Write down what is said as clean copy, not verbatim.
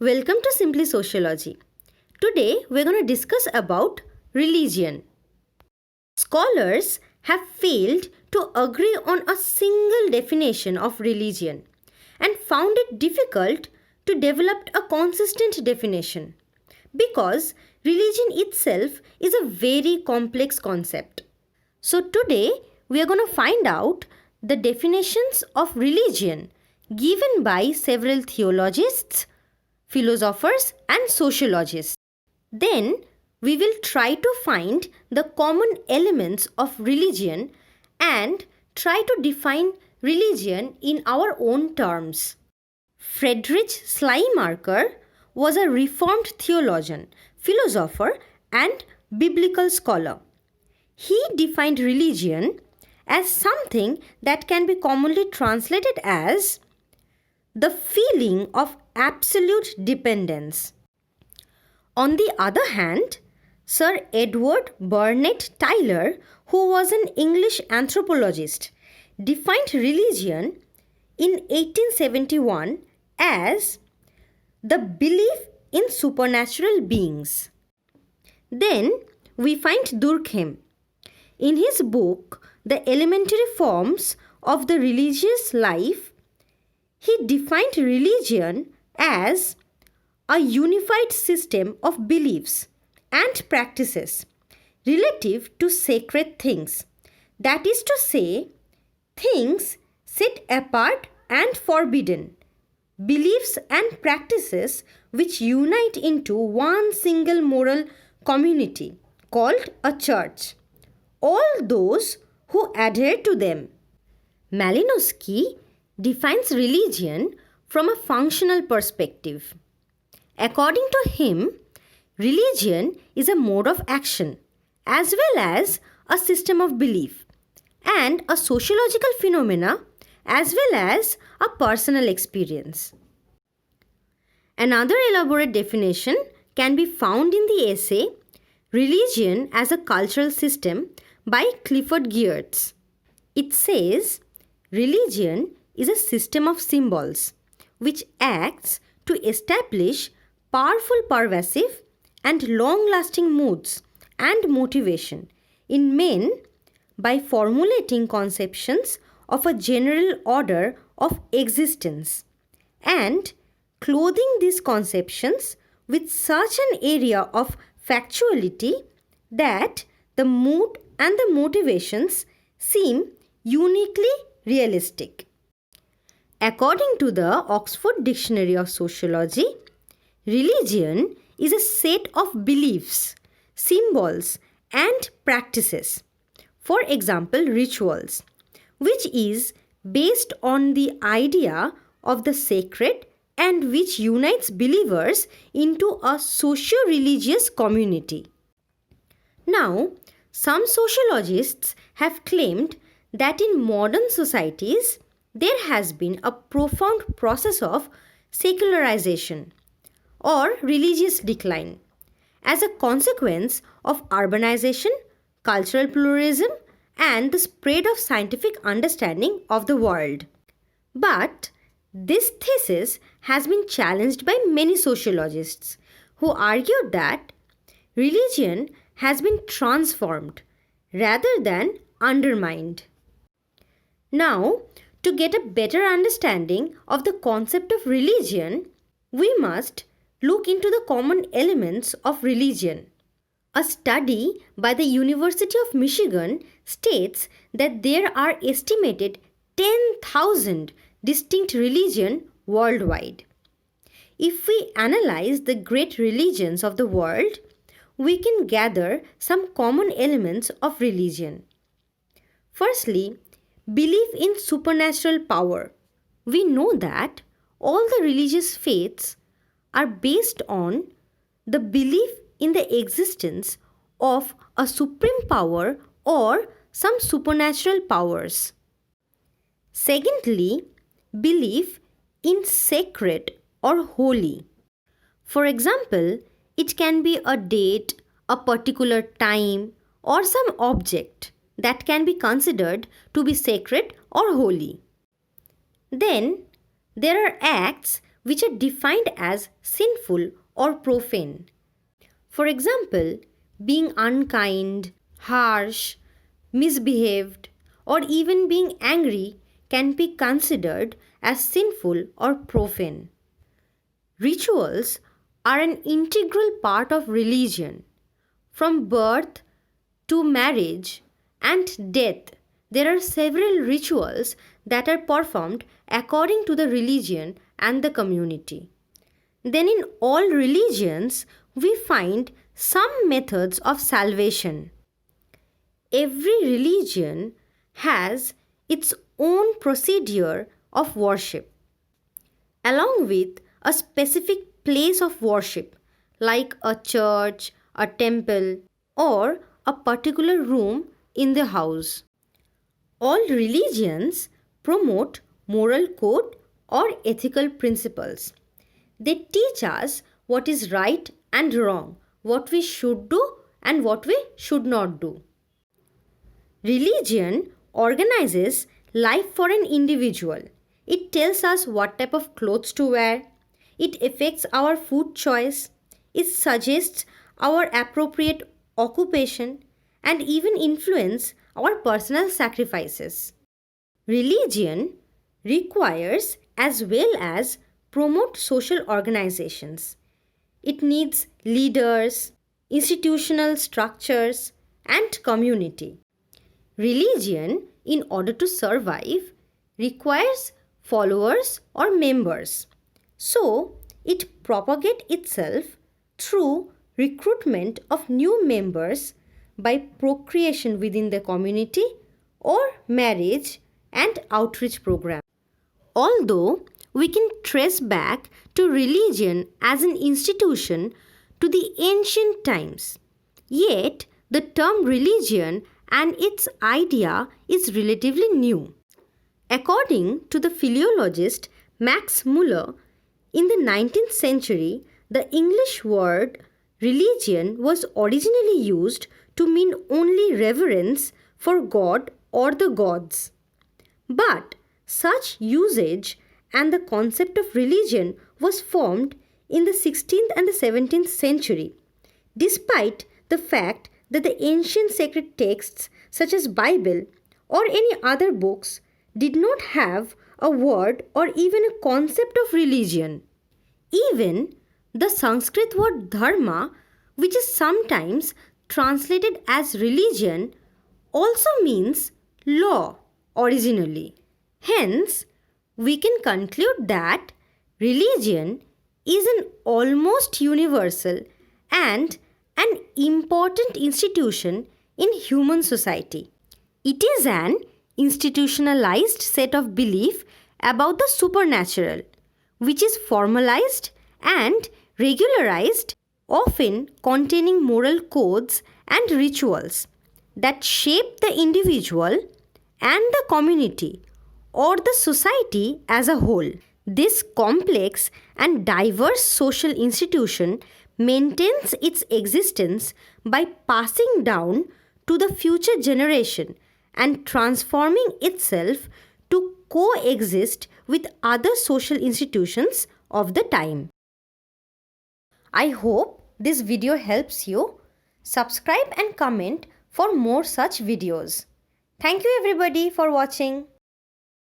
Welcome to Simply Sociology. Today we're going to discuss about religion. Scholars have failed to agree on a single definition of religion and found it difficult to develop a consistent definition because religion itself is a very complex concept. So today we are going to find out the definitions of religion given by several theologists, philosophers, and sociologists. Then we will try to find the common elements of religion and try to define religion in our own terms. Friedrich Schleiermacher was a Reformed theologian, philosopher, and biblical scholar. He defined religion as something that can be commonly translated as the feeling of absolute dependence. On the other hand, Sir Edward Burnett Tylor, who was an English anthropologist, defined religion in 1871 as the belief in supernatural beings. Then we find Durkheim. In his book, The Elementary Forms of the Religious Life, he defined religion as a unified system of beliefs and practices relative to sacred things. That is to say, things set apart and forbidden, beliefs and practices which unite into one single moral community called a church. All those who adhere to them. Malinowski defines religion from a functional perspective. According to him, religion is a mode of action as well as a system of belief and a sociological phenomena as well as a personal experience. Another elaborate definition can be found in the essay Religion as a Cultural System by Clifford Geertz. It says, religion is a system of symbols which acts to establish powerful, pervasive, and long-lasting moods and motivation in men by formulating conceptions of a general order of existence and clothing these conceptions with such an area of factuality that the mood and the motivations seem uniquely realistic. According to the Oxford Dictionary of Sociology, religion is a set of beliefs, symbols, and practices, for example, rituals, which is based on the idea of the sacred and which unites believers into a socio-religious community. Now, some sociologists have claimed that in modern societies, there has been a profound process of secularization or religious decline as a consequence of urbanization, cultural pluralism, and the spread of scientific understanding of the world. But this thesis has been challenged by many sociologists who argued that religion has been transformed rather than undermined. Now, to get a better understanding of the concept of religion, we must look into the common elements of religion. A study by the University of Michigan states that there are estimated 10,000 distinct religions worldwide. If we analyze the great religions of the world, we can gather some common elements of religion. Firstly, belief in supernatural power. We know that all the religious faiths are based on the belief in the existence of a supreme power or some supernatural powers. Secondly, belief in sacred or holy. For example, it can be a date, a particular time, or some object that can be considered to be sacred or holy. Then, there are acts which are defined as sinful or profane. For example, being unkind, harsh, misbehaved, or even being angry can be considered as sinful or profane. Rituals are an integral part of religion. From birth to marriage and death, there are several rituals that are performed according to the religion and the community. Then, in all religions, we find some methods of salvation. Every religion has its own procedure of worship, along with a specific place of worship, like a church, a temple, or a particular room in the house. All religions promote moral code or ethical principles. They teach us what is right and wrong, what we should do and what we should not do. Religion organizes life for an individual. It tells us what type of clothes to wear. It affects our food choice. It suggests our appropriate occupation and even influence our personal sacrifices. Religion requires as well as promote social organizations. It needs leaders, institutional structures, and community. Religion, in order to survive, requires followers or members. So, it propagates itself through recruitment of new members by procreation within the community or marriage and outreach program. Although we can trace back to religion as an institution to the ancient times, yet the term religion and its idea is relatively new. According to the philologist Max Muller, in the 19th century, the English word religion was originally used to mean only reverence for God or the gods. But such usage and the concept of religion was formed in the 16th and the 17th century, despite the fact that the ancient sacred texts such as Bible or any other books did not have a word or even a concept of religion. Even the Sanskrit word dharma, which is sometimes translated as religion, also means law originally. Hence, we can conclude that religion is an almost universal and an important institution in human society. It is an institutionalized set of belief about the supernatural, which is formalized and regularized, often containing moral codes and rituals that shape the individual and the community or the society as a whole. This complex and diverse social institution maintains its existence by passing down to the future generation and transforming itself to coexist with other social institutions of the time. I hope this video helps you. Subscribe and comment for more such videos. Thank you everybody for watching.